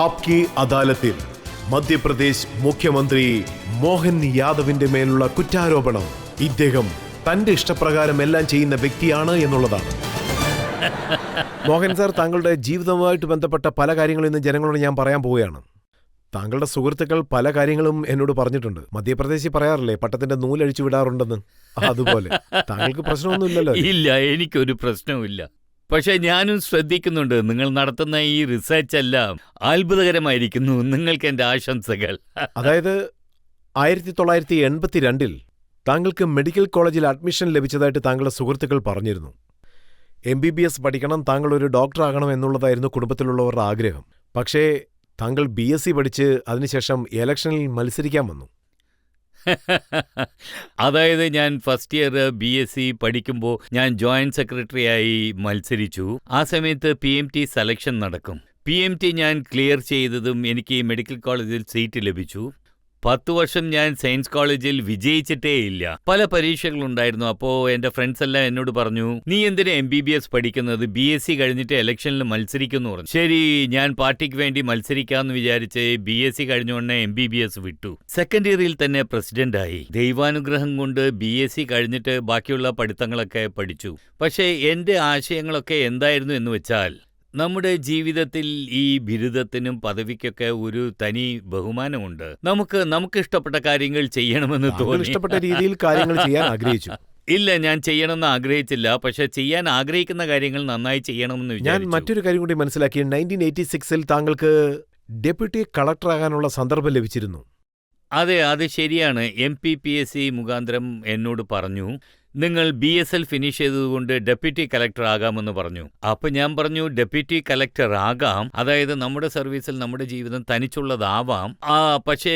ആപ്കി അദാലത്തിൽ മധ്യപ്രദേശ് മുഖ്യമന്ത്രി മോഹൻ യാദവിന്റെ മേലുള്ള കുറ്റാരോപണം ഇദ്ദേഹം തന്റെ ഇഷ്ടപ്രകാരം എല്ലാം ചെയ്യുന്ന വ്യക്തിയാണ് എന്നുള്ളതാണ്. മോഹൻ സാർ, താങ്കളുടെ ജീവിതവുമായിട്ട് ബന്ധപ്പെട്ട പല കാര്യങ്ങളും ഇന്ന് ജനങ്ങളോട് ഞാൻ പറയാൻ പോവുകയാണ്. താങ്കളുടെ സുഹൃത്തുക്കൾ പല കാര്യങ്ങളും എന്നോട് പറഞ്ഞിട്ടുണ്ട്. മധ്യപ്രദേശിൽ പറയാറില്ലേ പട്ടത്തിന്റെ നൂലഴിച്ചു വിടാറുണ്ടെന്ന്, അതുപോലെ താങ്കൾക്ക് പ്രശ്നമൊന്നുമില്ലല്ലോ? ഇല്ല, എനിക്കൊരു പ്രശ്നവുമില്ല. പക്ഷെ ഞാനും ശ്രദ്ധിക്കുന്നുണ്ട്. നിങ്ങൾ നടത്തുന്ന ഈ റിസർച്ച് എല്ലാം അത്ഭുതകരമായിരിക്കുന്നു. നിങ്ങൾക്ക് എൻ്റെ ആശംസകൾ. അതായത് 1982 താങ്കൾക്ക് മെഡിക്കൽ കോളേജിൽ അഡ്മിഷൻ ലഭിച്ചതായിട്ട് താങ്കളുടെ സുഹൃത്തുക്കൾ പറഞ്ഞിരുന്നു. MBBS പഠിക്കണം, താങ്കൾ ഒരു ഡോക്ടറാകണം എന്നുള്ളതായിരുന്നു കുടുംബത്തിലുള്ളവരുടെ ആഗ്രഹം. പക്ഷേ താങ്കൾ BSc പഠിച്ച് അതിനുശേഷം ഇലക്ഷനിൽ മത്സരിക്കാൻ വന്നു. അതായത് ഞാൻ ഫസ്റ്റ് ഇയർ BSc പഠിക്കുമ്പോൾ ഞാൻ ജോയിന്റ് സെക്രട്ടറി ആയി മത്സരിച്ചു. ആ സമയത്ത് PMT സെലക്ഷൻ നടക്കും. PMT ഞാൻ ക്ലിയർ ചെയ്തതും എനിക്ക് മെഡിക്കൽ കോളേജിൽ സീറ്റ് ലഭിച്ചു. 10 വർഷം ഞാൻ സയൻസ് കോളേജിൽ വിജയിച്ചിട്ടേ ഇല്ല. പല പരീക്ഷകളുണ്ടായിരുന്നു. അപ്പോൾ എൻ്റെ ഫ്രണ്ട്സ് എല്ലാം എന്നോട് പറഞ്ഞു, നീ എന്തിനാ MBBS പഠിക്കുന്നത്, BSc കഴിഞ്ഞിട്ട് ഇലക്ഷനിൽ മത്സരിക്കുന്നു പറഞ്ഞു. ശരി, ഞാൻ പാർട്ടിക്ക് വേണ്ടി മത്സരിക്കാമെന്ന് വിചാരിച്ച് BSc കഴിഞ്ഞുകൊണ്ട് MBBS വിട്ടു. സെക്കൻഡ് ഇയറിൽ തന്നെ പ്രസിഡന്റായി. ദൈവാനുഗ്രഹം കൊണ്ട് BSc കഴിഞ്ഞിട്ട് ബാക്കിയുള്ള പഠിത്തങ്ങളൊക്കെ പഠിച്ചു. പക്ഷേ എൻ്റെ ആശയങ്ങളൊക്കെ എന്തായിരുന്നു എന്ന് വെച്ചാൽ, നമ്മുടെ ജീവിതത്തിൽ ഈ ബിരുദത്തിനും പദവിക്കൊക്കെ ഒരു തനി ബഹുമാനമുണ്ട്. നമുക്ക് ഇഷ്ടപ്പെട്ട കാര്യങ്ങൾ ചെയ്യണമെന്ന് തോന്നി. ഇഷ്ടപ്പെട്ട രീതിയിൽ കാര്യങ്ങൾ ചെയ്യാൻ ആഗ്രഹിച്ചു. ഇല്ല, ഞാൻ ചെയ്യണമെന്ന് ആഗ്രഹിച്ചില്ല. പക്ഷെ ചെയ്യാൻ ആഗ്രഹിക്കുന്ന കാര്യങ്ങൾ നന്നായി ചെയ്യണമെന്ന് ഞാൻ വിചാരിച്ചു. മറ്റൊരു കാര്യം കൂടി മനസ്സിലാക്കി. 1986 താങ്കൾക്ക് ഡെപ്യൂട്ടി കളക്ടറാകാനുള്ള സന്ദർഭം ലഭിച്ചിരുന്നു. അതെ, അത് ശരിയാണ്. MPPSC മുഖാന്തരം എന്നോട് പറഞ്ഞു, നിങ്ങൾ BSL ഫിനിഷ് ചെയ്തതുകൊണ്ട് ഡെപ്യൂട്ടി കളക്ടർ ആകാമെന്ന് പറഞ്ഞു. അപ്പൊ ഞാൻ പറഞ്ഞു, ഡെപ്യൂട്ടി കളക്ടർ ആകാം, അതായത് നമ്മുടെ സർവീസിൽ നമ്മുടെ ജീവിതം തനിച്ചുള്ളതാവാം. പക്ഷേ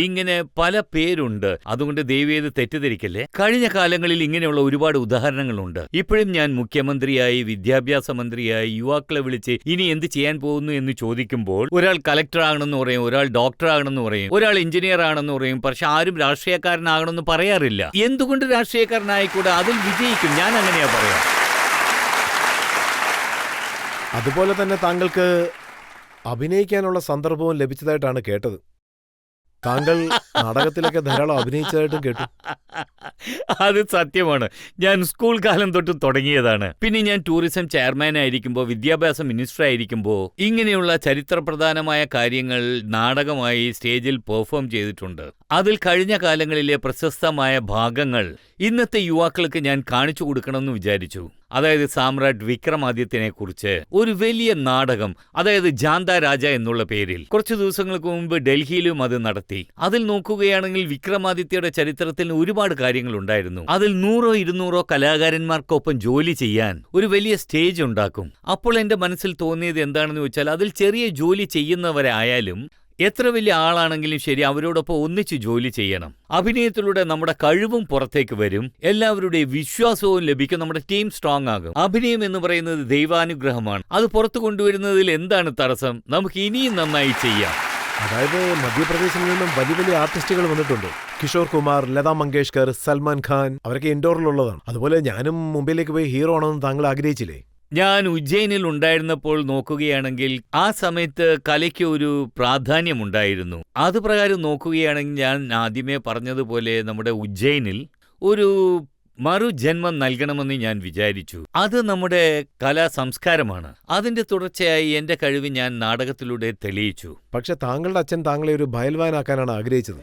ഇങ്ങനെ പല പേരുണ്ട്, അതുകൊണ്ട് ദയവേത് തെറ്റിദ്ധരിക്കല്ലേ. കഴിഞ്ഞ കാലങ്ങളിൽ ഇങ്ങനെയുള്ള ഒരുപാട് ഉദാഹരണങ്ങളുണ്ട്. ഇപ്പോഴും ഞാൻ മുഖ്യമന്ത്രിയായി, വിദ്യാഭ്യാസ മന്ത്രിയായി യുവാക്കളെ വിളിച്ച് ഇനി എന്ത് ചെയ്യാൻ പോകുന്നു എന്ന് ചോദിക്കുമ്പോൾ, ഒരാൾ കളക്ടർ ആകണമെന്ന് പറയും, ഒരാൾ ഡോക്ടർ ആകണമെന്ന് പറയും, ഒരാൾ എഞ്ചിനീയർ ആണെന്ന് പറയും. പക്ഷെ ആരും രാഷ്ട്രീയക്കാരനാകണമെന്ന് പറയാറില്ല. എന്തുകൊണ്ട് രാഷ്ട്രീയക്കാരനായി കൂടെ അതിൽ വിജയിക്കും? ഞാൻ അങ്ങനെയാ പറയാം. അതുപോലെ തന്നെ താങ്കൾക്ക് അഭിനയിക്കാനുള്ള സന്ദർഭവും ലഭിച്ചതായിട്ടാണ് കേട്ടത്. താങ്കൾ നാടകത്തിലൊക്കെ ധാരാളം അഭിനയിച്ചതായിട്ടും കേട്ടു. അത് സത്യമാണ്. ഞാൻ സ്കൂൾ കാലം തൊട്ട് തുടങ്ങിയതാണ്. പിന്നെ ഞാൻ ടൂറിസം ചെയർമാൻ ആയിരിക്കുമ്പോൾ, വിദ്യാഭ്യാസ മിനിസ്റ്റർ ആയിരിക്കുമ്പോൾ ഇങ്ങനെയുള്ള ചരിത്രപ്രധാനമായ കാര്യങ്ങൾ നാടകമായി സ്റ്റേജിൽ പെർഫോം ചെയ്തിട്ടുണ്ട്. അതിൽ കഴിഞ്ഞ കാലങ്ങളിലെ പ്രശസ്തമായ ഭാഗങ്ങൾ ഇന്നത്തെ യുവാക്കൾക്ക് ഞാൻ കാണിച്ചു കൊടുക്കണമെന്ന് വിചാരിച്ചു. അതായത് സാമ്രാട്ട് വിക്രമാദിത്യനെ കുറിച്ച് ഒരു വലിയ നാടകം, അതായത് ജാന്ത രാജ എന്നുള്ള പേരിൽ കുറച്ചു ദിവസങ്ങൾക്ക് മുമ്പ് ഡൽഹിയിലും അത് നടത്തി. അതിൽ നോക്കുകയാണെങ്കിൽ വിക്രമാദിത്യയുടെ ചരിത്രത്തിൽ ഒരുപാട് കാര്യങ്ങൾ ഉണ്ടായിരുന്നു. അതിൽ 100-200 കലാകാരന്മാർക്കൊപ്പം ജോലി ചെയ്യാൻ ഒരു വലിയ സ്റ്റേജ് ഉണ്ടാക്കും. അപ്പോൾ എൻ്റെ മനസ്സിൽ തോന്നിയത് എന്താണെന്ന് വെച്ചാൽ, അതിൽ ചെറിയ ജോലി ചെയ്യുന്നവരായാലും എത്ര വലിയ ആളാണെങ്കിലും ശരി, അവരോടൊപ്പം ഒന്നിച്ച് ജോലി ചെയ്യണം. അഭിനയത്തിലൂടെ നമ്മുടെ കഴിവും പുറത്തേക്ക് വരും, എല്ലാവരുടെയും വിശ്വാസവും ലഭിക്കും, നമ്മുടെ ടീം സ്ട്രോങ് ആകും. അഭിനയം എന്ന് പറയുന്നത് ദൈവാനുഗ്രഹമാണ്. അത് പുറത്തു കൊണ്ടുവരുന്നതിൽ എന്താണ് തടസ്സം? നമുക്ക് ഇനിയും നന്നായി ചെയ്യാം. അതായത് മധ്യപ്രദേശിൽ നിന്നും വലിയ വലിയ ആർട്ടിസ്റ്റുകൾ വന്നിട്ടുണ്ട്. കിഷോർ കുമാർ, ലതാ മങ്കേഷ്കർ, സൽമാൻ ഖാൻ, അവരൊക്കെ ഇൻഡോറിലുള്ളതാണ്. അതുപോലെ ഞാനും മുംബൈയിലേക്ക് പോയി ഹീറോ ആണെന്ന് താങ്കൾ ആഗ്രഹിച്ചില്ലേ? ഞാൻ ഉജ്ജയിനിൽ ഉണ്ടായിരുന്നപ്പോൾ നോക്കുകയാണെങ്കിൽ ആ സമയത്ത് കലയ്ക്ക് ഒരു പ്രാധാന്യമുണ്ടായിരുന്നു. അതുപ്രകാരം നോക്കുകയാണെങ്കിൽ ഞാൻ ആദ്യമേ പറഞ്ഞതുപോലെ നമ്മുടെ ഉജ്ജയിനിൽ ഒരു മറുജന്മം നൽകണമെന്ന് ഞാൻ വിചാരിച്ചു. അത് നമ്മുടെ കലാ സംസ്കാരമാണ്. അതിന്റെ തുടർച്ചയായി എന്റെ കഴിവ് ഞാൻ നാടകത്തിലൂടെ തെളിയിച്ചു. പക്ഷെ താങ്കളുടെ അച്ഛൻ താങ്കളെ ഒരു ബയൽവാനാക്കാനാണ് ആഗ്രഹിച്ചത്.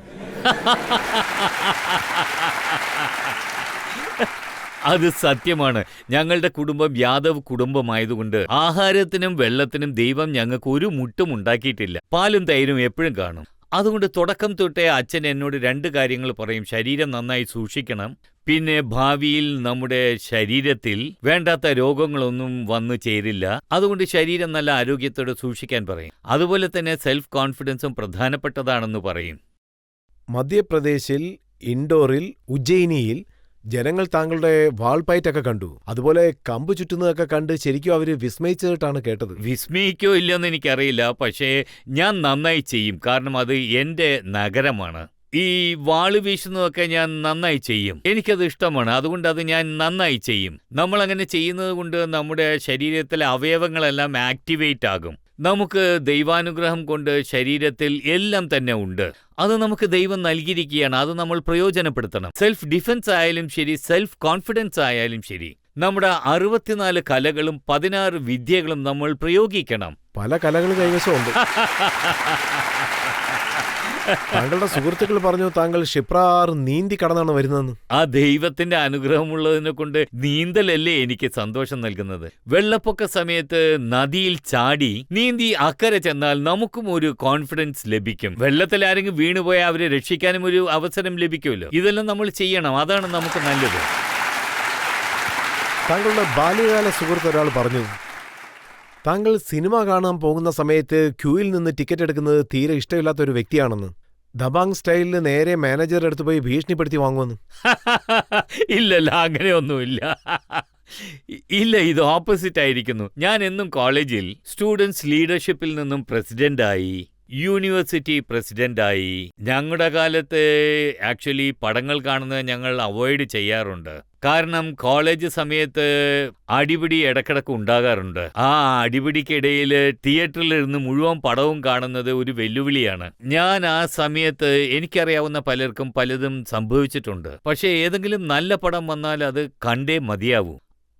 അത് സത്യമാണ്. ഞങ്ങളുടെ കുടുംബം യാദവ് കുടുംബമായതുകൊണ്ട് ആഹാരത്തിനും വെള്ളത്തിനും ദൈവം ഞങ്ങൾക്ക് ഒരു മുട്ടും ഉണ്ടാക്കിയിട്ടില്ല. പാലും തൈരും എപ്പോഴും കാണും. അതുകൊണ്ട് തുടക്കം തൊട്ടേ അച്ഛൻ എന്നോട് 2 കാര്യങ്ങൾ പറയും. ശരീരം നന്നായി സൂക്ഷിക്കണം, പിന്നെ ഭാവിയിൽ നമ്മുടെ ശരീരത്തിൽ വേണ്ടാത്ത രോഗങ്ങളൊന്നും വന്നു ചേരില്ല, അതുകൊണ്ട് ശരീരം നല്ല ആരോഗ്യത്തോടെ സൂക്ഷിക്കാൻ പറയും. അതുപോലെ തന്നെ സെൽഫ് കോൺഫിഡൻസും പ്രധാനപ്പെട്ടതാണെന്ന് പറയും. മധ്യപ്രദേശിൽ ഇൻഡോറിൽ ഉജ്ജയിനിയിൽ ജനങ്ങൾ താങ്കളുടെ വാൾപയറ്റൊക്കെ കണ്ടു, അതുപോലെ കമ്പ് ചുറ്റുന്നതൊക്കെ കണ്ട് ശരിക്കും അവർ വിസ്മയിച്ചിട്ടാണ് കേട്ടത്. വിസ്മയിക്കോ ഇല്ലെന്ന് എനിക്കറിയില്ല, പക്ഷേ ഞാൻ നന്നായി ചെയ്യും. കാരണം അത് എൻ്റെ നഗരമാണ്. ഈ വാള് വീശുന്നതൊക്കെ ഞാൻ നന്നായി ചെയ്യും. എനിക്കത് ഇഷ്ടമാണ്. അതുകൊണ്ട് അത് ഞാൻ നന്നായി ചെയ്യും. നമ്മളങ്ങനെ ചെയ്യുന്നത് കൊണ്ട് നമ്മുടെ ശരീരത്തിലെ അവയവങ്ങളെല്ലാം ആക്ടിവേറ്റ് ആകും. നമുക്ക് ദൈവാനുഗ്രഹം കൊണ്ട് ശരീരത്തിൽ എല്ലാം തന്നെ ഉണ്ട്. അത് നമുക്ക് ദൈവം നൽകിയിരിക്കുകയാണ്. അത് നമ്മൾ പ്രയോജനപ്പെടുത്തണം. സെൽഫ് ഡിഫൻസ് ആയാലും ശരി, സെൽഫ് കോൺഫിഡൻസ് ആയാലും ശരി, നമ്മുടെ 64 കലകളും 16 വിദ്യകളും നമ്മൾ പ്രയോഗിക്കണം. പല കലകൾ കൈവശമുണ്ട്. താങ്കളുടെ സുഹൃത്തുക്കൾ പറഞ്ഞു താങ്കൾ ക്ഷിപ്രാർ നീന്തി കടന്നാണ് വരുന്നതെന്ന്. ആ ദൈവത്തിന്റെ അനുഗ്രഹമുള്ളതിനെ കൊണ്ട് നീന്തലല്ലേ എനിക്ക് സന്തോഷം നൽകുന്നത്. വെള്ളപ്പൊക്ക സമയത്ത് നദിയിൽ ചാടി നീന്തി അക്കരെ ചെന്നാൽ നമുക്കും ഒരു കോൺഫിഡൻസ് ലഭിക്കും. വെള്ളത്തിൽ ആരെങ്കിലും വീണുപോയാൽ അവരെ രക്ഷിക്കാനും ഒരു അവസരം ലഭിക്കുമല്ലോ. ഇതെല്ലാം നമ്മൾ ചെയ്യണം. അതാണ് നമുക്ക് നല്ലത്. താങ്കളുടെ ബാല്യകാല സുഹൃത്ത് ഒരാൾ പറഞ്ഞു താങ്കൾ സിനിമ കാണാൻ പോകുന്ന സമയത്ത് ക്യൂയിൽ നിന്ന് ടിക്കറ്റ് എടുക്കുന്നത് തീരെ ഇഷ്ടമില്ലാത്ത ഒരു വ്യക്തിയാണെന്ന്. ദബാങ് സ്റ്റൈലിൽ നേരെ മാനേജറുടെ അടുത്ത് പോയി ഭീഷണിപ്പെടുത്തി വാങ്ങുമെന്ന്. ഇല്ലല്ല, അങ്ങനെയൊന്നുമില്ല. ഇല്ല, ഇത് ഓപ്പോസിറ്റ് ആയിരിക്കുന്നു. ഞാൻ എന്നും കോളേജിൽ സ്റ്റുഡൻസ് ലീഡർഷിപ്പിൽ നിന്നും പ്രസിഡന്റായി, യൂണിവേഴ്സിറ്റി പ്രസിഡന്റായി. ഞങ്ങളുടെ കാലത്ത് ആക്ച്വലി പടങ്ങൾ കാണുന്നത് ഞങ്ങൾ അവോയ്ഡ് ചെയ്യാറുണ്ട്. കാരണം കോളേജ് സമയത്ത് അടിപിടി ഇടക്കിടക്ക് ഉണ്ടാകാറുണ്ട്. ആ അടിപിടിക്കിടയിൽ തിയേറ്ററിലിരുന്ന് മുഴുവൻ പടവും കാണുന്നത് ഒരു വെല്ലുവിളിയാണ്. ഞാൻ ആ സമയത്ത് എനിക്കറിയാവുന്ന പലർക്കും പലതും സംഭവിച്ചിട്ടുണ്ട്. പക്ഷേ ഏതെങ്കിലും നല്ല പടം വന്നാൽ അത് കണ്ടേ മതിയാവൂ.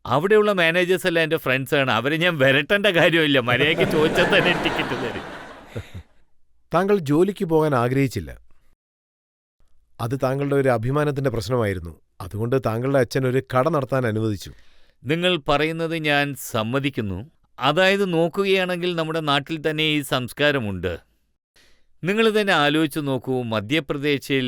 അവിടെയുള്ള മാനേജേഴ്സ് എല്ലാം എൻ്റെ ഫ്രണ്ട്സാണ്. അവരെ ഞാൻ വരട്ടേണ്ട കാര്യമില്ല. മര്യാദയ്ക്ക് ചോദിച്ചാൽ തന്നെ ടിക്കറ്റ് തരും. താങ്കൾ ജോലിക്ക് പോകാൻ ആഗ്രഹിച്ചില്ല. അത് താങ്കളുടെ ഒരു അഭിമാനത്തിന്റെ പ്രശ്നമായിരുന്നു. അതുകൊണ്ട് താങ്കളുടെ അച്ഛൻ ഒരു കട നടത്താൻ അനുവദിച്ചു. നിങ്ങൾ പറയുന്നത് ഞാൻ സമ്മതിക്കുന്നു. അതായത് നോക്കുകയാണെങ്കിൽ നമ്മുടെ നാട്ടിൽ തന്നെ ഈ സംസ്കാരമുണ്ട്. നിങ്ങൾ തന്നെ ആലോചിച്ച് നോക്കൂ. മധ്യപ്രദേശിൽ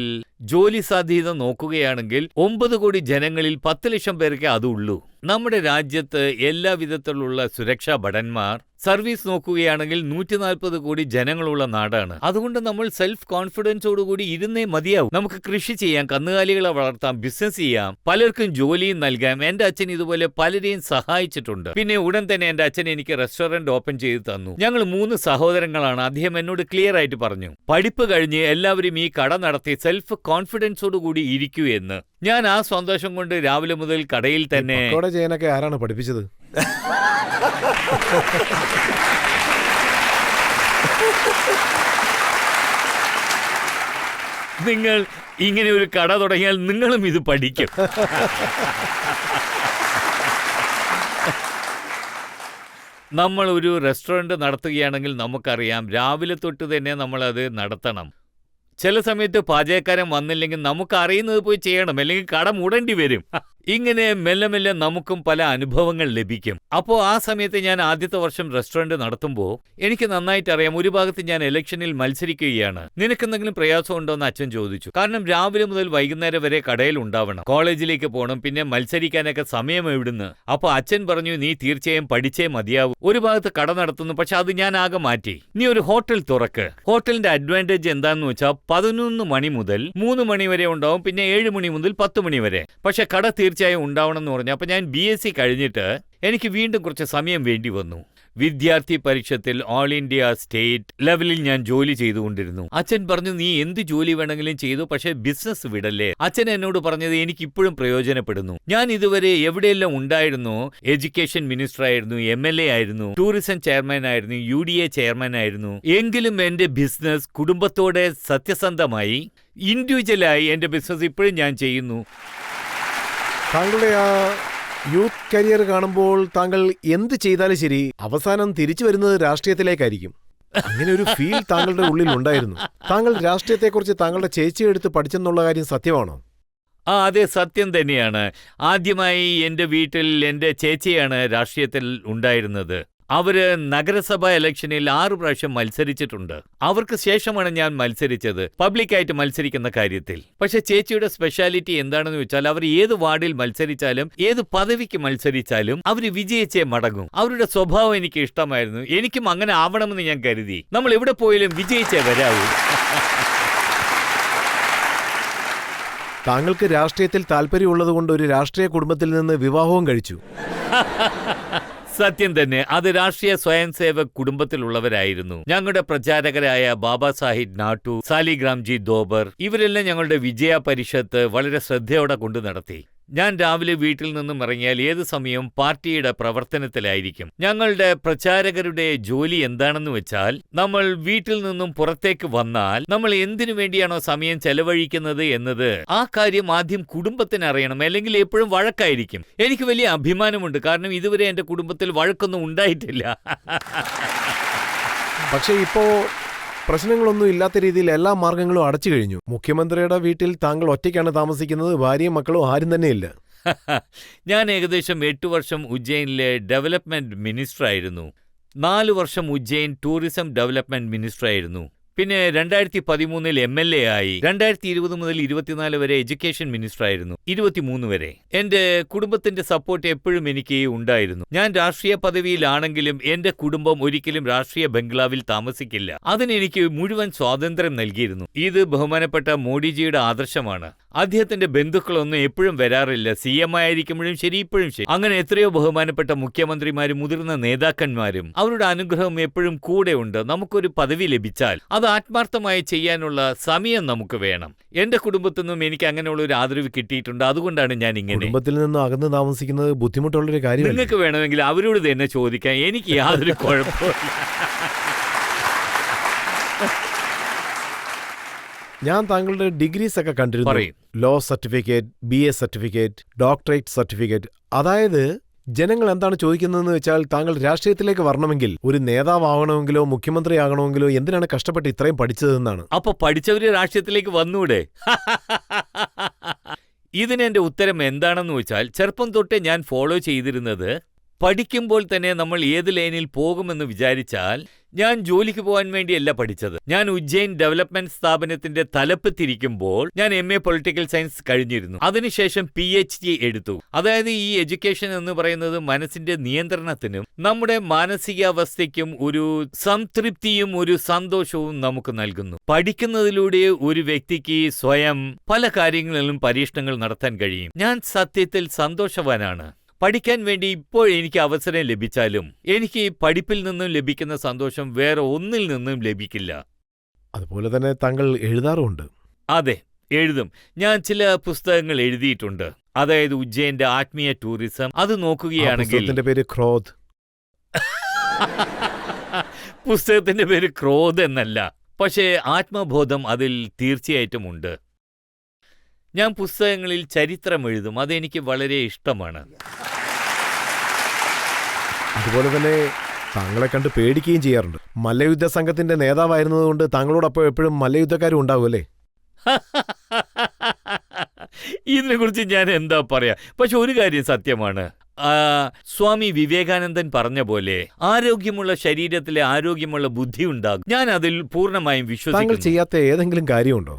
ജോലി സാധ്യത നോക്കുകയാണെങ്കിൽ 9 കോടി ജനങ്ങളിൽ 10 ലക്ഷം പേർക്ക് അതുള്ളൂ. നമ്മുടെ രാജ്യത്ത് എല്ലാ വിധത്തിലുള്ള സുരക്ഷാ ഭടന്മാർ, സർവീസ് നോക്കുകയാണെങ്കിൽ 140 കോടി ജനങ്ങളുള്ള നാടാണ്. അതുകൊണ്ട് നമ്മൾ സെൽഫ് കോൺഫിഡൻസോടുകൂടി ഇരുന്നേ മതിയാവും. നമുക്ക് കൃഷി ചെയ്യാം, കന്നുകാലികളെ വളർത്താം, ബിസിനസ് ചെയ്യാം, പലർക്കും ജോലിയും നൽകാം. എൻ്റെ അച്ഛൻ ഇതുപോലെ പലരെയും സഹായിച്ചിട്ടുണ്ട്. പിന്നെ ഉടൻ തന്നെ എൻ്റെ അച്ഛൻ എനിക്ക് റെസ്റ്റോറന്റ് ഓപ്പൺ ചെയ്ത് തന്നു. ഞങ്ങൾ 3 സഹോദരങ്ങളാണ്. അദ്ദേഹം എന്നോട് ക്ലിയർ ആയിട്ട് പറഞ്ഞു, പഠിപ്പ് കഴിഞ്ഞ് എല്ലാവരും ഈ കട നടത്തി സെൽഫ് കോൺഫിഡൻസോടുകൂടി ഇരിക്കൂ എന്ന്. ഞാൻ ആ സന്തോഷം കൊണ്ട് രാവിലെ മുതൽ കടയിൽ തന്നെ. പക്കോട ചെയ്യാനൊക്കെ ആരാണ് പഠിപ്പിച്ചത്? നിങ്ങൾ ഇങ്ങനെ ഒരു കട തുടങ്ങിയാൽ നിങ്ങളും ഇത് പഠിക്കും. നമ്മൾ ഒരു റെസ്റ്റോറൻറ്റ് നടത്തുകയാണെങ്കിൽ നമുക്കറിയാം രാവിലെ തൊട്ട് തന്നെ നമ്മളത് നടത്തണം. ചില സമയത്ത് പാചകക്കാരൻ വന്നില്ലെങ്കിൽ നമുക്ക് അറിയുന്നത് പോയി ചെയ്യണം, അല്ലെങ്കിൽ കട മൂടേണ്ടി വരും. ഇങ്ങനെ മെല്ലെ മെല്ലെ നമുക്കും പല അനുഭവങ്ങൾ ലഭിക്കും. അപ്പോൾ ആ സമയത്ത് ഞാൻ ആദ്യത്തെ വർഷം റെസ്റ്റോറൻറ്റ് നടത്തുമ്പോൾ എനിക്ക് നന്നായിട്ട് അറിയാം. ഒരു ഭാഗത്ത് ഞാൻ ഇലക്ഷനിൽ മത്സരിക്കുകയാണ്. നിനക്കെന്തെങ്കിലും പ്രയാസം ഉണ്ടോ എന്ന് അച്ഛൻ ചോദിച്ചു. കാരണം രാവിലെ മുതൽ വൈകുന്നേരം വരെ കടയിൽ ഉണ്ടാവണം, കോളേജിലേക്ക് പോകണം, പിന്നെ മത്സരിക്കാനൊക്കെ സമയം എവിടുന്ന്. അപ്പോൾ അച്ഛൻ പറഞ്ഞു, നീ തീർച്ചയായും പഠിച്ചേ മതിയാവും. ഒരു ഭാഗത്ത് കട നടത്തുന്നു, പക്ഷെ അത് ഞാൻ ആകെ മാറ്റി. നീ ഒരു ഹോട്ടൽ തുറക്ക്. ഹോട്ടലിന്റെ അഡ്വാൻറ്റേജ് എന്താണെന്ന് വെച്ചാൽ 11 മണി മുതൽ 3 മണി വരെ ഉണ്ടാവും, പിന്നെ 7 മണി മുതൽ 10 മണി വരെ. പക്ഷെ കട തീർച്ചയായും ഉണ്ടാവണം എന്ന് പറഞ്ഞു. അപ്പോൾ ഞാൻ BSc കഴിഞ്ഞിട്ട് എനിക്ക് വീണ്ടും കുറച്ച് സമയം വേണ്ടി വന്നു. വിദ്യാർത്ഥി പരിഷത്തിൽ ഓൾ ഇന്ത്യ സ്റ്റേറ്റ് ലെവലിൽ ഞാൻ ജോലി ചെയ്തുകൊണ്ടിരുന്നു. അച്ഛൻ പറഞ്ഞു, നീ എന്ത് ജോലി വേണമെങ്കിലും ചെയ്തു, പക്ഷേ ബിസിനസ് വിടല്ലേ. അച്ഛൻ എന്നോട് പറഞ്ഞത് എനിക്കിപ്പോഴും പ്രയോജനപ്പെടുന്നു. ഞാൻ ഇതുവരെ എവിടെയെല്ലാം ഉണ്ടായിരുന്നു, എഡ്യൂക്കേഷൻ മിനിസ്റ്റർ ആയിരുന്നു, MLA ആയിരുന്നു, ടൂറിസം ചെയർമാൻ ആയിരുന്നു, UDA ചെയർമാൻ ആയിരുന്നു. എങ്കിലും എൻ്റെ ബിസിനസ് കുടുംബത്തോടെ സത്യസന്ധമായി ഇൻഡിവിജ്വലായി എൻ്റെ ബിസിനസ് ഇപ്പോഴും ഞാൻ ചെയ്യുന്നു. താങ്കളുടെ ആ യൂത്ത് കരിയർ കാണുമ്പോൾ താങ്കൾ എന്ത് ചെയ്താലും ശരി അവസാനം തിരിച്ചു വരുന്നത് രാഷ്ട്രീയത്തിലേക്കായിരിക്കും. അങ്ങനെ ഒരു ഫീൽ താങ്കളുടെ ഉള്ളിൽ ഉണ്ടായിരുന്നു. താങ്കൾ രാഷ്ട്രീയത്തെക്കുറിച്ച് താങ്കളുടെ ചേച്ചി എടുത്ത് പഠിച്ചെന്നുള്ള കാര്യം സത്യമാണോ? അതെ, സത്യം തന്നെയാണ്. ആദ്യമായി എൻ്റെ വീട്ടിൽ എൻ്റെ ചേച്ചിയാണ് രാഷ്ട്രീയത്തിൽ ഉണ്ടായിരുന്നത്. അവര് നഗരസഭാ ഇലക്ഷനിൽ 6 പ്രാവശ്യം മത്സരിച്ചിട്ടുണ്ട്. അവർക്ക് ശേഷമാണ് ഞാൻ മത്സരിച്ചത്, പബ്ലിക്കായിട്ട് മത്സരിക്കുന്ന കാര്യത്തിൽ. പക്ഷെ ചേച്ചിയുടെ സ്പെഷ്യാലിറ്റി എന്താണെന്ന് വെച്ചാൽ അവർ ഏത് വാർഡിൽ മത്സരിച്ചാലും ഏത് പദവിക്ക് മത്സരിച്ചാലും അവർ വിജയിച്ചേ മടങ്ങും. അവരുടെ സ്വഭാവം എനിക്ക് ഇഷ്ടമായിരുന്നു. എനിക്കും അങ്ങനെ ആവണമെന്ന് ഞാൻ കരുതി. നമ്മൾ എവിടെ പോയാലും വിജയിച്ചേ വരാവൂ. താങ്കൾക്ക് രാഷ്ട്രീയത്തിൽ താല്പര്യമുള്ളതുകൊണ്ട് ഒരു രാഷ്ട്രീയ കുടുംബത്തിൽ നിന്ന് വിവാഹവും കഴിച്ചു. സത്യം തന്നെ. അത് രാഷ്ട്രീയ സ്വയം സേവക് കുടുംബത്തിലുള്ളവരായിരുന്നു. ഞങ്ങളുടെ പ്രചാരകരായ ബാബാ സാഹിബ് നാട്ടു, സാലിഗ്രാംജി ദോബർ, ഇവരെല്ലാം ഞങ്ങളുടെ വിജയ പരിഷത്ത് വളരെ ശ്രദ്ധയോടെ കൊണ്ടു നടത്തി. ഞാൻ രാവിലെ വീട്ടിൽ നിന്നും ഇറങ്ങിയാൽ ഏത് സമയവും പാർട്ടിയുടെ പ്രവർത്തനത്തിലായിരിക്കും. ഞങ്ങളുടെ പ്രചാരകരുടെ ജോലി എന്താണെന്ന് വെച്ചാൽ, നമ്മൾ വീട്ടിൽ നിന്നും പുറത്തേക്ക് വന്നാൽ നമ്മൾ എന്തിനു വേണ്ടിയാണോ സമയം ചെലവഴിക്കുന്നത് എന്നത് ആ കാര്യം ആദ്യം കുടുംബത്തിന് അറിയണം, അല്ലെങ്കിൽ എപ്പോഴും വഴക്കായിരിക്കും. എനിക്ക് വലിയ അഭിമാനമുണ്ട്, കാരണം ഇതുവരെ എൻ്റെ കുടുംബത്തിൽ വഴക്കൊന്നും ഉണ്ടായിട്ടില്ല. പക്ഷേ ഇപ്പോ പ്രശ്നങ്ങളൊന്നും ഇല്ലാത്ത രീതിയിൽ എല്ലാ മാർഗങ്ങളും അടച്ചു കഴിഞ്ഞു. മുഖ്യമന്ത്രിയുടെ വീട്ടിൽ താങ്കൾ ഒറ്റയ്ക്കാണ് താമസിക്കുന്നത്, ഭാര്യയും മക്കളും ആരും തന്നെയില്ല. ഞാൻ ഏകദേശം 8 വർഷം ഉജ്ജയിനിലെ ഡെവലപ്മെന്റ് മിനിസ്റ്റർ ആയിരുന്നു. 4 വർഷം ഉജ്ജയിൻ ടൂറിസം ഡെവലപ്മെന്റ് മിനിസ്റ്റർ ആയിരുന്നു. പിന്നെ 2013 MLA ആയി. 2020 മുതൽ 24 വരെ എഡ്യൂക്കേഷൻ മിനിസ്റ്റർ ആയിരുന്നു. 23 വരെ. എന്റെ കുടുംബത്തിന്റെ സപ്പോർട്ട് എപ്പോഴും എനിക്ക് ഉണ്ടായിരുന്നു. ഞാൻ രാഷ്ട്രീയ പദവിയിലാണെങ്കിലും എന്റെ കുടുംബം ഒരിക്കലും രാഷ്ട്രീയ ബംഗ്ലാവിൽ താമസിക്കില്ല. അതിനെനിക്ക് മുഴുവൻ സ്വാതന്ത്ര്യം നൽകിയിരുന്നു. ഇത് ബഹുമാനപ്പെട്ട മോഡിജിയുടെ ആദർശമാണ്. അദ്ദേഹത്തിന്റെ ബന്ധുക്കളൊന്നും എപ്പോഴും വരാറില്ല. CM ആയിരിക്കുമ്പോഴും ശരി, ഇപ്പോഴും ശരി. അങ്ങനെ എത്രയോ ബഹുമാനപ്പെട്ട മുഖ്യമന്ത്രിമാരും മുതിർന്ന നേതാക്കന്മാരും അവരുടെ അനുഗ്രഹം എപ്പോഴും കൂടെ ഉണ്ട്. നമുക്കൊരു പദവി ലഭിച്ചാൽ അത് ആത്മാർത്ഥമായി ചെയ്യാനുള്ള സമയം നമുക്ക് വേണം. എന്റെ കുടുംബത്തിൽ നിന്നും എനിക്ക് അങ്ങനെയുള്ള ഒരു ആദരവ് കിട്ടിയിട്ടുണ്ട്. അതുകൊണ്ടാണ് ഞാൻ ഇങ്ങനെ. കുടുംബത്തിൽ നിന്ന് അകന്ന് താമസിക്കുന്നത് ബുദ്ധിമുട്ടുള്ളൊരു കാര്യമാണ്. നിങ്ങൾക്ക് വേണമെങ്കിൽ അവരോട് തന്നെ ചോദിക്കാം, എനിക്ക് യാതൊരു കുഴപ്പമില്ല. ഞാൻ താങ്കളുടെ ഡിഗ്രീസ് ഒക്കെ കണ്ടിരുന്നു. പറയും. Law certificate, BA certificate, doctorate certificate. അതായത് ജനങ്ങൾ എന്താണ് ചോദിക്കുന്നതെന്ന് വെച്ചാൽ, താങ്കൾ രാഷ്ട്രീയത്തിലേക്ക് വരണമെങ്കിൽ, ഒരു നേതാവാകണമെങ്കിലോ മുഖ്യമന്ത്രി ആകണമെങ്കിലോ എന്തിനാണ് കഷ്ടപ്പെട്ട് ഇത്രയും പഠിച്ചതെന്നാണ്. അപ്പൊ പഠിച്ചവര് രാഷ്ട്രീയത്തിലേക്ക് വന്നൂടെ? ഇതിനെന്റെ ഉത്തരം എന്താണെന്ന് വെച്ചാൽ, ചെറുപ്പം തൊട്ടേ ഞാൻ ഫോളോ ചെയ്തിരുന്നത്, പഠിക്കുമ്പോൾ തന്നെ നമ്മൾ ഏത് ലൈനിൽ പോകുമെന്ന് വിചാരിച്ചാൽ, ഞാൻ ജോലിക്ക് പോകാൻ വേണ്ടിയല്ല പഠിച്ചത്. ഞാൻ ഉജ്ജയിൻ ഡെവലപ്മെന്റ് സ്ഥാപനത്തിന്റെ തലപ്പത്തിരിക്കുമ്പോൾ ഞാൻ MA പൊളിറ്റിക്കൽ സയൻസ് കഴിഞ്ഞിരുന്നു. അതിനുശേഷം PhD എടുത്തു. അതായത് ഈ എഡ്യൂക്കേഷൻ എന്ന് പറയുന്നത് മനസ്സിന്റെ നിയന്ത്രണത്തിനും നമ്മുടെ മാനസികാവസ്ഥയ്ക്കും ഒരു സംതൃപ്തിയും ഒരു സന്തോഷവും നമുക്ക് നൽകുന്നു. പഠിക്കുന്നതിലൂടെ ഒരു വ്യക്തിക്ക് സ്വയം പല കാര്യങ്ങളിലും പരീക്ഷണങ്ങൾ നടത്താൻ കഴിയും. ഞാൻ സത്യത്തിൽ സന്തോഷവാനാണ്. പഠിക്കാൻ വേണ്ടി ഇപ്പോൾ എനിക്ക് അവസരം ലഭിച്ചാലും എനിക്ക് പഠിപ്പിൽ നിന്നും ലഭിക്കുന്ന സന്തോഷം വേറെ ഒന്നിൽ നിന്നും ലഭിക്കില്ല. അതുപോലെ തന്നെ താങ്കൾ എഴുതാറുമുണ്ട്. അതെ, എഴുതും. ഞാൻ ചില പുസ്തകങ്ങൾ എഴുതിയിട്ടുണ്ട്. അതായത് ഉജ്ജയിന്റെ ആത്മീയ ടൂറിസം. അത് നോക്കുകയാണെങ്കിൽ പേര് ക്രോധ്. പുസ്തകത്തിന്റെ പേര് ക്രോധ് എന്നല്ല, പക്ഷേ ആത്മബോധം അതിൽ തീർച്ചയായിട്ടും ഉണ്ട്. ഞാൻ പുസ്തകങ്ങളിൽ ചരിത്രം എഴുതും. അതെനിക്ക് വളരെ ഇഷ്ടമാണ്. അതുപോലെ തന്നെ താങ്കളെ കണ്ട് പേടിക്കുകയും ചെയ്യാറുണ്ട്. മല്ലയുദ്ധ സംഘത്തിന്റെ നേതാവായിരുന്നതുകൊണ്ട് താങ്കളോടൊപ്പം എപ്പോഴും മല്ലയുദ്ധക്കാരും ഉണ്ടാവുമല്ലേ? ഇതിനെക്കുറിച്ച് ഞാൻ എന്താ പറയാ. പക്ഷെ ഒരു കാര്യം സത്യമാണ്. സ്വാമി വിവേകാനന്ദൻ പറഞ്ഞ പോലെ ആരോഗ്യമുള്ള ശരീരത്തിലെ ആരോഗ്യമുള്ള ബുദ്ധി ഉണ്ടാകും. ഞാൻ അതിൽ പൂർണ്ണമായും വിശ്വസിക്കുന്നു. താങ്കൾ ചെയ്യാത്ത ഏതെങ്കിലും കാര്യമുണ്ടോ?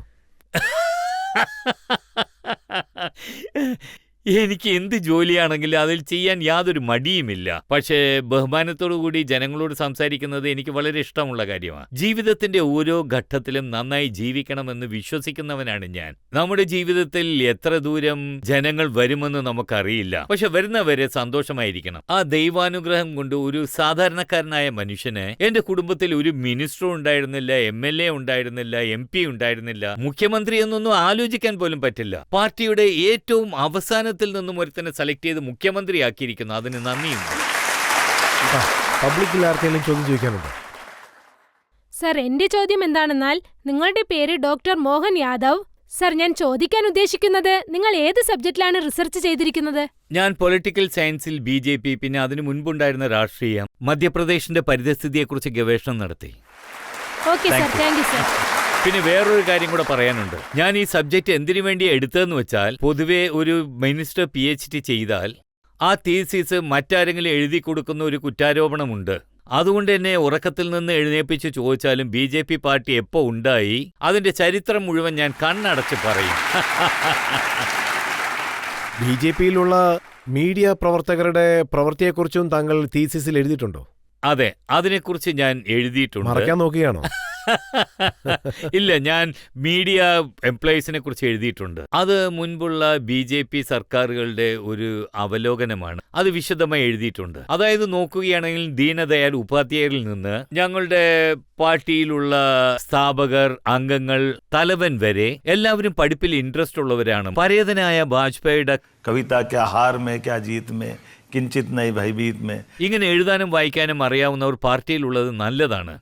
എനിക്ക് എന്ത് ജോലിയാണെങ്കിലും അതിൽ ചെയ്യാൻ യാതൊരു മടിയുമില്ല. പക്ഷേ ബഹുമാനത്തോടുകൂടി ജനങ്ങളോട് സംസാരിക്കുന്നത് എനിക്ക് വളരെ ഇഷ്ടമുള്ള കാര്യമാണ്. ജീവിതത്തിന്റെ ഓരോ ഘട്ടത്തിലും നന്നായി ജീവിക്കണമെന്ന് വിശ്വസിക്കുന്നവനാണ് ഞാൻ. നമ്മുടെ ജീവിതത്തിൽ എത്ര ദൂരം ജനങ്ങൾ വരുമെന്ന് നമുക്കറിയില്ല. പക്ഷെ വരുന്നവരെ സന്തോഷമായിരിക്കണം. ആ ദൈവാനുഗ്രഹം കൊണ്ട് ഒരു സാധാരണക്കാരനായ മനുഷ്യന് എന്റെ കുടുംബത്തിൽ ഒരു മിനിസ്റ്റർ ഉണ്ടായിരുന്നില്ല, MLA ഉണ്ടായിരുന്നില്ല, MP ഉണ്ടായിരുന്നില്ല, മുഖ്യമന്ത്രി എന്നൊന്നും ആലോചിക്കാൻ പോലും പറ്റില്ല. പാർട്ടിയുടെ ഏറ്റവും അവസാന നിന്നും ഒരുത്തനെ സെലക്ട് ചെയ്ത് മുഖ്യമന്ത്രിയാക്കിയിരിക്കുന്നു. അതിന് നന്ദിയുണ്ട്. പബ്ലിക്കിൽ ആർക്കെങ്കിലും ചോദ്യം ചോദിക്കാനുണ്ടോ? സർ, എന്റെ ചോദ്യം എന്താണെന്നാൽ, നിങ്ങളുടെ പേര് ഡോക്ടർ മോഹൻ യാദവ്. സർ, ഞാൻ ചോദിക്കാൻ ഉദ്ദേശിക്കുന്നത്, നിങ്ങൾ ഏത് സബ്ജക്റ്റിലാണ് റിസർച്ച് ചെയ്തിരിക്കുന്നത്? ഞാൻ പൊളിറ്റിക്കൽ സയൻസിൽ BJP, പിന്നെ അതിനു മുൻപുണ്ടായിരുന്ന രാഷ്ട്രീയം, മധ്യപ്രദേശിന്റെ പരിസ്ഥിതിയെക്കുറിച്ച് ഗവേഷണം നടത്തി. Okay sir, thank you sir. പിന്നെ വേറൊരു കാര്യം കൂടെ പറയാനുണ്ട്. ഞാൻ ഈ സബ്ജക്റ്റ് എന്തിനു വേണ്ടി എടുത്തതെന്ന് വെച്ചാൽ, പൊതുവെ ഒരു മിനിസ്റ്റർ PhD ചെയ്താൽ ആ തീസിസ് മറ്റാരെങ്കിലും എഴുതി കൊടുക്കുന്ന ഒരു കുറ്റാരോപണമുണ്ട്. അതുകൊണ്ട് എന്നെ ഉറക്കത്തിൽ നിന്ന് എഴുന്നേപ്പിച്ച് ചോദിച്ചാലും BJP പാർട്ടി എപ്പോ ഉണ്ടായി, അതിന്റെ ചരിത്രം മുഴുവൻ ഞാൻ കണ്ണടച്ച് പറയും. BJPയിലുള്ള മീഡിയ പ്രവർത്തകരുടെ പ്രവൃത്തിയെക്കുറിച്ചും താങ്കൾ തീസിസിൽ എഴുതിയിട്ടുണ്ടോ? അതെ, അതിനെക്കുറിച്ച് ഞാൻ എഴുതിയിട്ടുണ്ട്. മറക്കാൻ നോക്കുകയാണോ? ഇല്ല, ഞാൻ മീഡിയ എംപ്ലോയീസിനെ കുറിച്ച് എഴുതിയിട്ടുണ്ട്. അത് മുൻപുള്ള BJP സർക്കാരുകളുടെ ഒരു അവലോകനമാണ്. അത് വിശദമായി എഴുതിയിട്ടുണ്ട്. അതായത് നോക്കുകയാണെങ്കിൽ ദീനദയാൽ ഉപാധ്യായരിൽ നിന്ന് ഞങ്ങളുടെ പാർട്ടിയിലുള്ള സ്ഥാപകർ, അംഗങ്ങൾ, തലവൻ വരെ എല്ലാവരും പഠിപ്പിൽ ഇൻട്രസ്റ്റ് ഉള്ളവരാണ്. പരേതനായ വാജ്പേയിയുടെ कविता क्या हार में क्या जीत में किंचित नई भयभीत में ഇങ്ങനെ എഴുതാനും വായിക്കാനും അറിയാവുന്നവർ പാർട്ടിയിലുള്ളത് നല്ലതാണ്.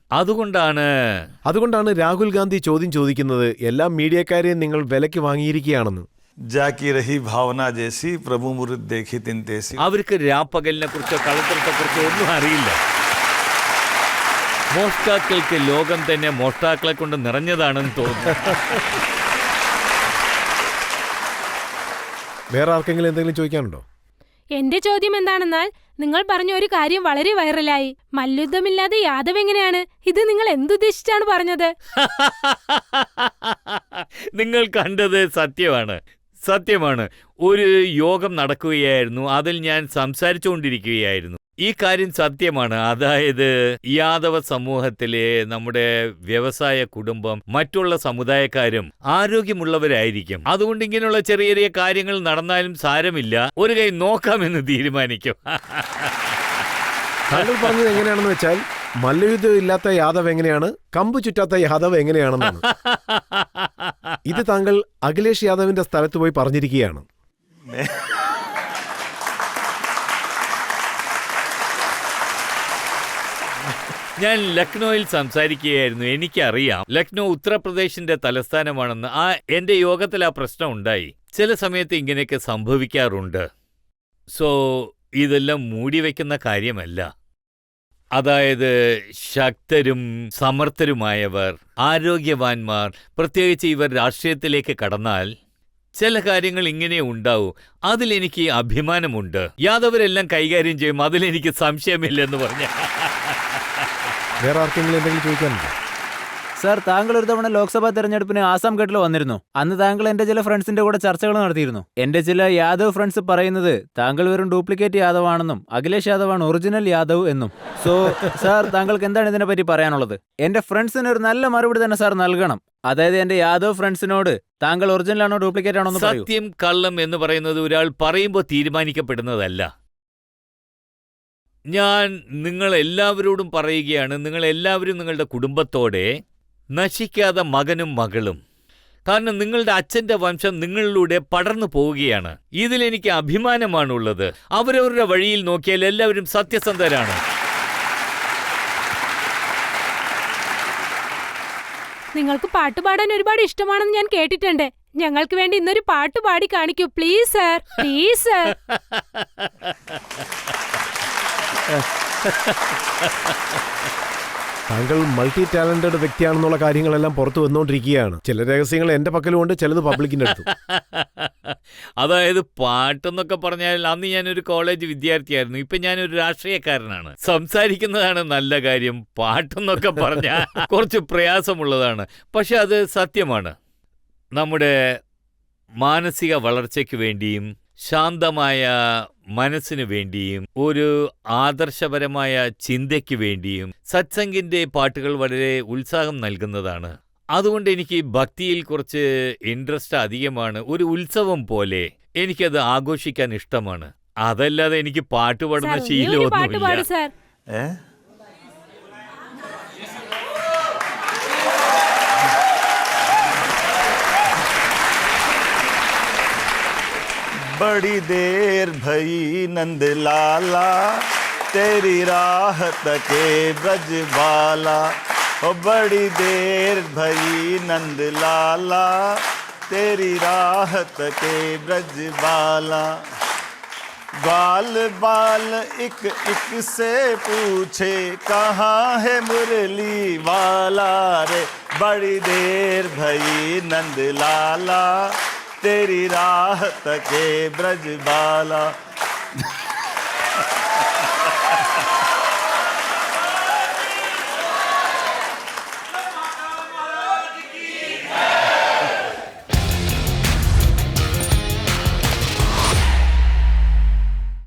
അതുകൊണ്ടാണ് രാഹുൽ ഗാന്ധി ചോദ്യം ചോദിക്കുന്നത്, എല്ലാ മീഡിയക്കാരെയും നിങ്ങൾ വിലയ്ക്ക് വാങ്ങിയിരിക്കുകയാണെന്ന്. जाकी रही भावना जैसी प्रभु मुरुद देखी तिन तेसी. അവർക്ക് രാപ്പകലിനെ കുറിച്ചോ കളത്രത്തെ കുറിച്ചോ ഒന്നും അറിയില്ല. മോഷ്ടാക്കൾക്ക് ലോകം തന്നെ മോഷ്ടാക്കളെ കൊണ്ട് നിറഞ്ഞതാണെന്ന് തോന്നുന്നു. വേറെ ആർക്കെങ്കിലും എന്തെങ്കിലും ചോദിക്കാനുണ്ടോ? എന്റെ ചോദ്യം എന്താണെന്നാൽ, നിങ്ങൾ പറഞ്ഞ ഒരു കാര്യം വളരെ വൈറലായി. മല്യുദ്ധമില്ലാതെ യാദവ് എങ്ങനെയാണ്? ഇത് നിങ്ങൾ എന്തുദ്ദേശിച്ചാണ് പറഞ്ഞത്? നിങ്ങൾ കണ്ടത് സത്യമാണ്. ഒരു യോഗം നടക്കുകയായിരുന്നു, അതിൽ ഞാൻ സംസാരിച്ചുകൊണ്ടിരിക്കുകയായിരുന്നു. ഈ കാര്യം സത്യമാണ്. അതായത് യാദവ സമൂഹത്തിലെ നമ്മുടെ വ്യവസായ കുടുംബം മറ്റുള്ള സമുദായക്കാരും ആരോഗ്യമുള്ളവരായിരിക്കും. അതുകൊണ്ട് ഇങ്ങനെയുള്ള ചെറിയ ചെറിയ കാര്യങ്ങൾ നടന്നാലും സാരമില്ല, ഒരു കൈ നോക്കാമെന്ന് തീരുമാനിക്കും. താങ്കൾ പറഞ്ഞത് എങ്ങനെയാണെന്ന് വെച്ചാൽ, മല്ലയുദ്ധം ഇല്ലാത്ത യാദവ് എങ്ങനെയാണ്, കമ്പ് ചുറ്റാത്ത യാദവ് എങ്ങനെയാണെന്നാണ്. ഇത് താങ്കൾ അഖിലേഷ് യാദവിന്റെ സ്ഥലത്ത് പോയി പറഞ്ഞിരിക്കുകയാണ്. ഞാൻ ലക്നൌവിൽ സംസാരിക്കുകയായിരുന്നു. എനിക്കറിയാം ലക്നൗ ഉത്തർപ്രദേശിന്റെ തലസ്ഥാനമാണെന്ന്. എന്റെ യോഗത്തിൽ ആ പ്രശ്നം ഉണ്ടായി. ചില സമയത്ത് ഇങ്ങനെയൊക്കെ സംഭവിക്കാറുണ്ട്. ഇതെല്ലാം മൂടിവെക്കുന്ന കാര്യമല്ല. അതായത് ശക്തരും സമർത്ഥരുമായവർ, ആരോഗ്യവാന്മാർ, പ്രത്യേകിച്ച് ഇവർ രാഷ്ട്രീയത്തിലേക്ക് കടന്നാൽ ചില കാര്യങ്ങൾ ഇങ്ങനെ ഉണ്ടാവും. അതിലെനിക്ക് അഭിമാനമുണ്ട്. യാദവരെല്ലാം കൈകാര്യം ചെയ്യും, അതിലെനിക്ക് സംശയമില്ലെന്ന് പറഞ്ഞ. വേറെ ആർക്കെങ്കിലും എന്തെങ്കിലും ചോദിക്കാനുണ്ടോ? സർ, താങ്കൾ ഒരു തവണ ലോക്സഭാ തെരഞ്ഞെടുപ്പിന് ആസാം ഘട്ടിൽ വന്നിരുന്നു. അന്ന് താങ്കൾ എന്റെ ചില ഫ്രണ്ട്സിന്റെ കൂടെ ചർച്ചകൾ നടത്തിയിരുന്നു. എന്റെ ചില യാദവ് ഫ്രണ്ട്സ് പറയുന്നത് താങ്കൾ വെറും ഡ്യൂപ്ലിക്കേറ്റ് യാദവ് ആണെന്നും അഖിലേഷ് യാദവ് ആണ് ഒറിജിനൽ യാദവ് എന്നും. സാർ, താങ്കൾക്ക് എന്താണ് ഇതിനെപ്പറ്റി പറയാനുള്ളത്? എന്റെ ഫ്രണ്ട്സിന് ഒരു നല്ല മറുപടി തന്നെ സാർ നൽകണം. അതായത് എന്റെ യാദവ് ഫ്രണ്ട്സിനോട് താങ്കൾ ഒറിജിനൽ ആണോ ഡ്യൂപ്ലിക്കേറ്റ് ആണോ എന്ന് പറയൂ. സത്യം കള്ളം എന്ന് പറയുന്നത് ഒരാൾ പറയുമ്പോൾ തീരുമാനിക്കപ്പെടുന്നതല്ല. ഞാൻ നിങ്ങളെല്ലാവരോടും പറയുകയാണ്, നിങ്ങളെല്ലാവരും നിങ്ങളുടെ കുടുംബത്തോടെ നശിക്കാതെ മകനും മകളും. കാരണം നിങ്ങളുടെ അച്ഛന്റെ വംശം നിങ്ങളിലൂടെ പടർന്നു പോവുകയാണ്. ഇതിലെനിക്ക് അഭിമാനമാണുള്ളത്. അവരവരുടെ വഴിയിൽ നോക്കിയാൽ എല്ലാവരും സത്യസന്ധരാണ്. നിങ്ങൾക്ക് പാട്ടുപാടാൻ ഒരുപാട് ഇഷ്ടമാണെന്ന് ഞാൻ കേട്ടിട്ടുണ്ട്. ഞങ്ങൾക്ക് വേണ്ടി ഇന്നൊരു പാട്ട് പാടി കാണിക്കൂ പ്ലീസ് സർ. Please sir. താങ്കൾ മൾട്ടി ടാലന്റഡ് വ്യക്തിയാണെന്നുള്ള കാര്യങ്ങളെല്ലാം പുറത്തു വന്നുകൊണ്ടിരിക്കുകയാണ്. ചില രഹസ്യങ്ങൾ എന്റെ പക്കലുമുണ്ട്, ചിലത് പബ്ലിക്കിന്റെ അടുത്തും. അതായത് പാട്ടെന്നൊക്കെ പറഞ്ഞാൽ അന്ന് ഞാനൊരു കോളേജ് വിദ്യാർത്ഥിയായിരുന്നു. ഇപ്പൊ ഞാനൊരു രാഷ്ട്രീയക്കാരനാണ്. സംസാരിക്കുന്നതാണ് നല്ല കാര്യം. പാട്ടെന്നൊക്കെ പറഞ്ഞാൽ കുറച്ച് പ്രയാസമുള്ളതാണ്. പക്ഷെ അത് സത്യമാണ്. നമ്മുടെ മാനസിക വളർച്ചയ്ക്ക് വേണ്ടിയും ശാന്തമായ മനസ്സിനു വേണ്ടിയും ഒരു ആദർശപരമായ ചിന്തയ്ക്ക് വേണ്ടിയും സത്സംഗിന്റെ പാട്ടുകൾ വളരെ ഉത്സാഹം നൽകുന്നതാണ്. അതുകൊണ്ട് എനിക്ക് ഭക്തിയിൽ കുറച്ച് ഇൻട്രസ്റ്റ് അധികമാണ്. ഒരു ഉത്സവം പോലെ എനിക്കത് ആഘോഷിക്കാൻ ഇഷ്ടമാണ്. അതല്ലാതെ എനിക്ക് പാട്ട് പാടുന്ന ശീലമൊന്നുമില്ല. बड़ी देर भई नंद लाला तेरी राह तके ब्रजबाला. ओ बड़ी देर भई नंद लाला तेरी राह तके ब्रजबाला. बाल बाल एक एक से पूछे कहाँ है मुरली वाला रे. बड़ी देर भई नंद लाला तेरी राह तके ब्रजबाला.